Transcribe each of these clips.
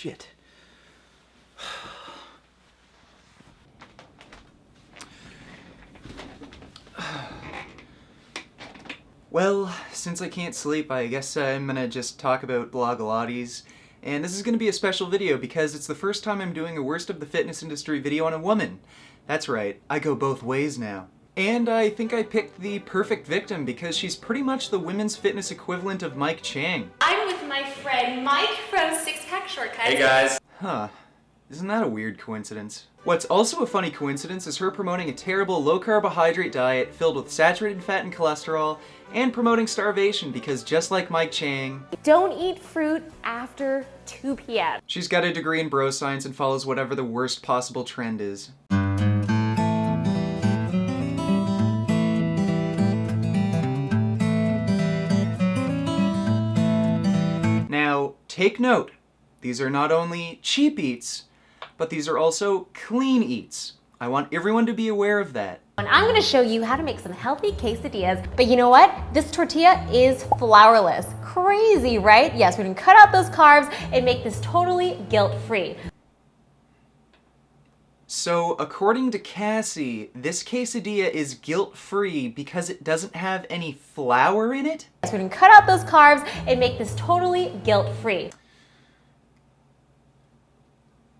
shit. Well, since I can't sleep, I guess I'm gonna just talk about Blogilates. And this is gonna be a special video because it's the first time I'm doing a worst of the fitness industry video on a woman. That's right, I go both ways now. And I think I picked the perfect victim because she's pretty much the women's fitness equivalent of Mike Chang. I'm with my friend Mike from Six Pack Shortcuts. Hey guys! Huh. Isn't that a weird coincidence? What's also a funny coincidence is her promoting a terrible low-carbohydrate diet filled with saturated fat and cholesterol, and promoting starvation because just like Mike Chang, Don't eat fruit after 2 p.m. she's got a degree in bro science and follows whatever the worst possible trend is. Now, take note, these are not only cheap eats, but these are also clean eats. I want everyone to be aware of that. And I'm gonna show you how to make some healthy quesadillas, but you know what? This tortilla is flourless. Crazy, right? Yes, we can cut out those carbs and make this totally guilt-free. So, according to Cassie, this quesadilla is guilt-free because it doesn't have any flour in it? Yes, we can cut out those carbs and make this totally guilt-free.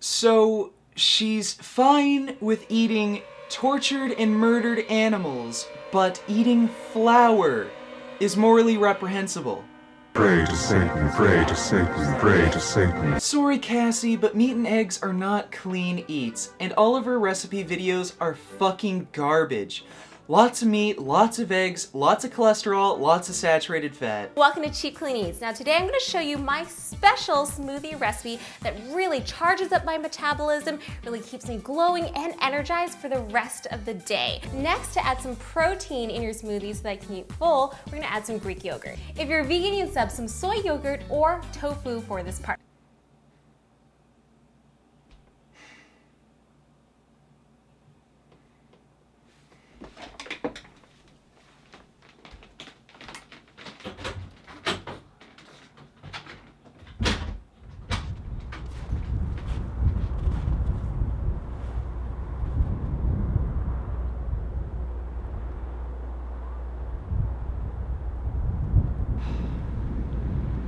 So, she's fine with eating tortured and murdered animals, but eating flour is morally reprehensible. Pray to Satan, pray to Satan, pray to Satan. Sorry, Cassie, but meat and eggs are not clean eats, and all of her recipe videos are fucking garbage. Lots of meat, lots of eggs, lots of cholesterol, lots of saturated fat. Welcome to Cheap Clean Eats. Now today I'm going to show you my special smoothie recipe that really charges up my metabolism, really keeps me glowing and energized for the rest of the day. Next, to add some protein in your smoothie so that I can eat full, we're going to add some Greek yogurt. If you're vegan, you can sub some soy yogurt or tofu for this part.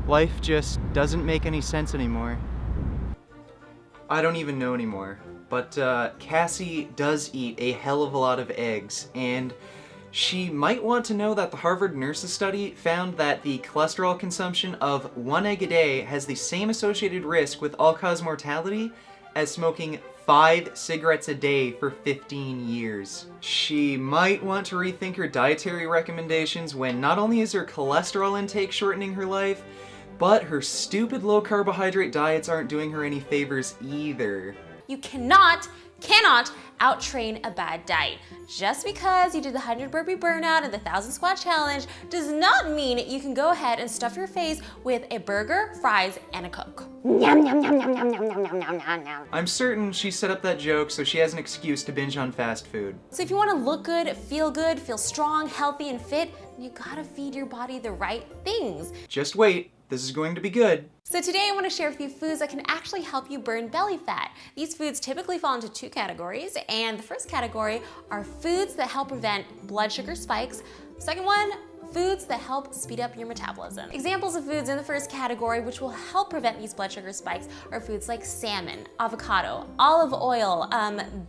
Life just doesn't make any sense anymore. I don't even know anymore, but Cassie does eat a hell of a lot of eggs, and she might want to know that the Harvard Nurses study found that the cholesterol consumption of 1 egg a day has the same associated risk with all-cause mortality as smoking 5 cigarettes a day for 15 years. She might want to rethink her dietary recommendations when not only is her cholesterol intake shortening her life, but her stupid low-carbohydrate diets aren't doing her any favors either. You cannot out-train a bad diet. Just because you did the 100 burpee burnout and the 1,000 squat challenge does not mean you can go ahead and stuff your face with a burger, fries, and a Coke. Yum, yum, yum, yum, yum, yum, yum, yum, yum, yum. I'm certain she set up that joke so she has an excuse to binge on fast food. So if you want to look good, feel strong, healthy, and fit, you gotta feed your body the right things. Just wait, this is going to be good. So today I want to share with you foods that can actually help you burn belly fat. These foods typically fall into 2 categories, and the first category are foods that help prevent blood sugar spikes. Second one, foods that help speed up your metabolism. Examples of foods in the first category which will help prevent these blood sugar spikes are foods like salmon, avocado, olive oil,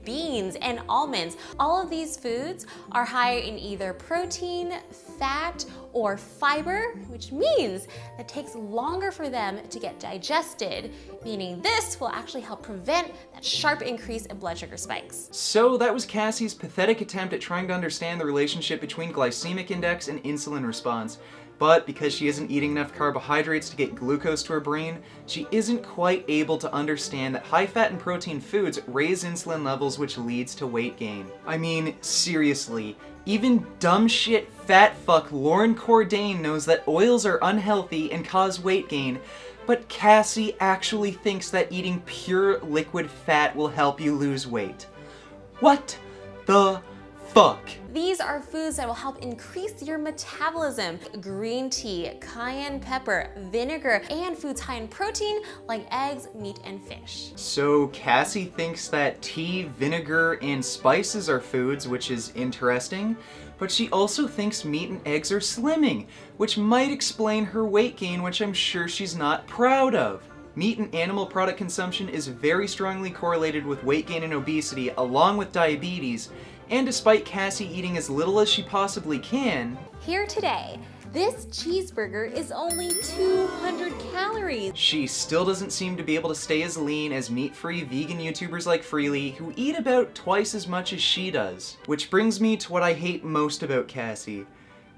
beans, and almonds. All of these foods are high in either protein, fat, or fiber, which means it takes longer for them to get digested, meaning this will actually help prevent that sharp increase in blood sugar spikes. So that was Cassie's pathetic attempt at trying to understand the relationship between glycemic index and insulin response. But because she isn't eating enough carbohydrates to get glucose to her brain, she isn't quite able to understand that high-fat and protein foods raise insulin levels, which leads to weight gain. I mean, seriously, even dumb shit fat fuck Lauren Cordain knows that oils are unhealthy and cause weight gain, but Cassie actually thinks that eating pure liquid fat will help you lose weight. What the fuck. These are foods that will help increase your metabolism. Green tea, cayenne pepper, vinegar, and foods high in protein like eggs, meat, and fish. So Cassie thinks that tea, vinegar, and spices are foods, which is interesting, but she also thinks meat and eggs are slimming, which might explain her weight gain, which I'm sure she's not proud of. Meat and animal product consumption is very strongly correlated with weight gain and obesity, along with diabetes, and despite Cassie eating as little as she possibly can, Here today, this cheeseburger is only 200 calories. she still doesn't seem to be able to stay as lean as meat-free vegan YouTubers like Freely, who eat about twice as much as she does. Which brings me to what I hate most about Cassie.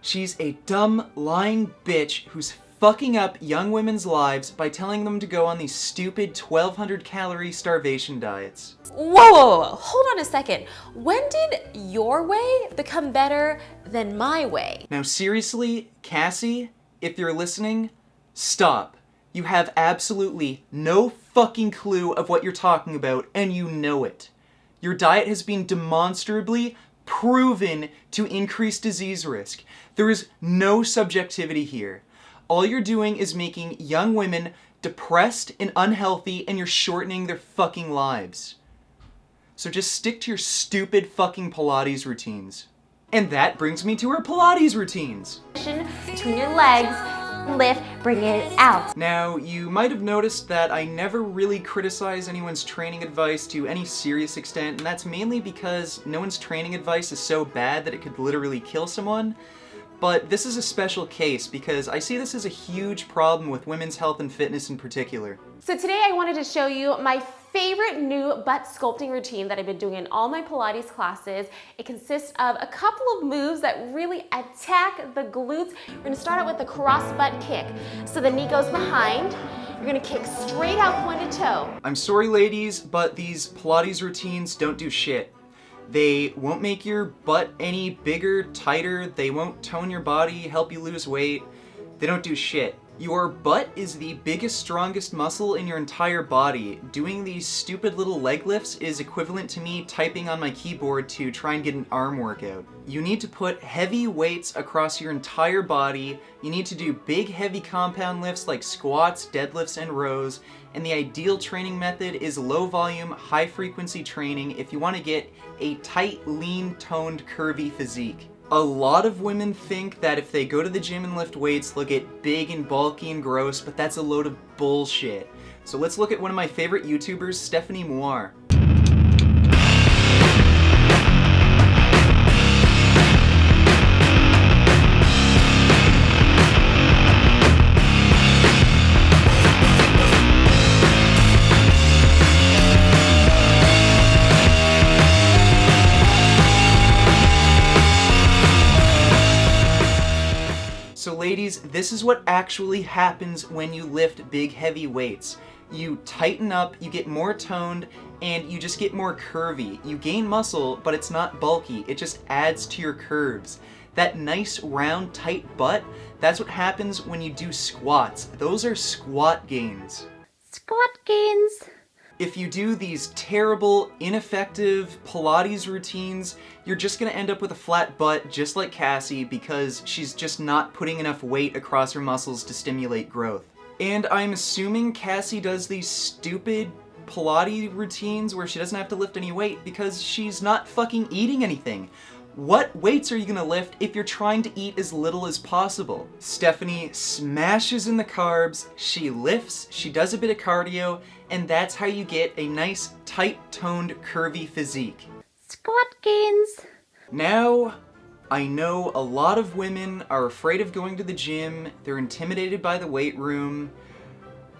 She's a dumb, lying bitch who's fucking up young women's lives by telling them to go on these stupid 1,200 calorie starvation diets. Whoa, hold on a second. When did your way become better than my way? Now seriously, Cassie, if you're listening, stop. You have absolutely no fucking clue of what you're talking about, and you know it. Your diet has been demonstrably proven to increase disease risk. There is no subjectivity here. All you're doing is making young women depressed and unhealthy, and you're shortening their fucking lives. So just stick to your stupid fucking Pilates routines. And that brings me to her Pilates routines. Between your legs, lift, bring it out. Now, you might have noticed that I never really criticize anyone's training advice to any serious extent, and that's mainly because no one's training advice is so bad that it could literally kill someone. But this is a special case because I see this as a huge problem with women's health and fitness in particular. So today I wanted to show you my favorite new butt sculpting routine that I've been doing in all my Pilates classes. It consists of a couple of moves that really attack the glutes. We're gonna start out with the cross butt kick. So the knee goes behind. You're gonna kick straight out pointed toe. I'm sorry ladies, but these Pilates routines don't do shit. They won't make your butt any bigger, tighter, they won't tone your body, help you lose weight. They don't do shit. Your butt is the biggest, strongest muscle in your entire body. Doing these stupid little leg lifts is equivalent to me typing on my keyboard to try and get an arm workout. You need to put heavy weights across your entire body. You need to do big, heavy compound lifts like squats, deadlifts, and rows. And the ideal training method is low volume, high frequency training if you want to get a tight, lean, toned, curvy physique. A lot of women think that if they go to the gym and lift weights, they'll get big and bulky and gross, but that's a load of bullshit. So let's look at one of my favorite YouTubers, Stephanie Moir. So ladies, this is what actually happens when you lift big heavy weights. You tighten up, you get more toned, and you just get more curvy. You gain muscle, but it's not bulky, it just adds to your curves. That nice round tight butt, that's what happens when you do squats. Those are squat gains. Squat gains. If you do these terrible, ineffective Pilates routines, you're just gonna end up with a flat butt just like Cassie because she's just not putting enough weight across her muscles to stimulate growth. And I'm assuming Cassie does these stupid Pilates routines where she doesn't have to lift any weight because she's not fucking eating anything. What weights are you gonna lift if you're trying to eat as little as possible? Stephanie smashes in the carbs, she lifts, she does a bit of cardio, and that's how you get a nice, tight-toned, curvy physique. Squat gains. Now, I know a lot of women are afraid of going to the gym, they're intimidated by the weight room,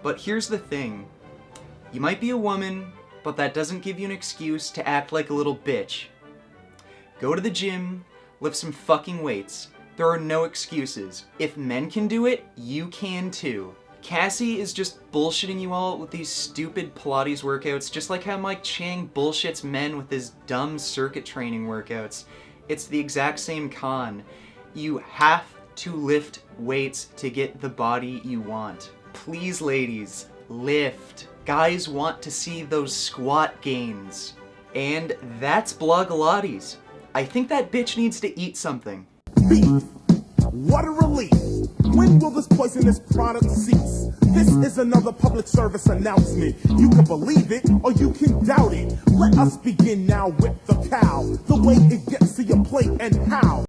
but here's the thing. You might be a woman, but that doesn't give you an excuse to act like a little bitch. Go to the gym, lift some fucking weights. There are no excuses. If men can do it, you can too. Cassie is just bullshitting you all with these stupid Pilates workouts, just like how Mike Chang bullshits men with his dumb circuit training workouts. It's the exact same con. You have to lift weights to get the body you want. Please, ladies, lift. Guys want to see those squat gains. And that's Blogilates. I think that bitch needs to eat something. Beef. What a relief. When will this poisonous product cease? This is another public service announcement. You can believe it or you can doubt it. Let us begin now with the cow. The way it gets to your plate and how.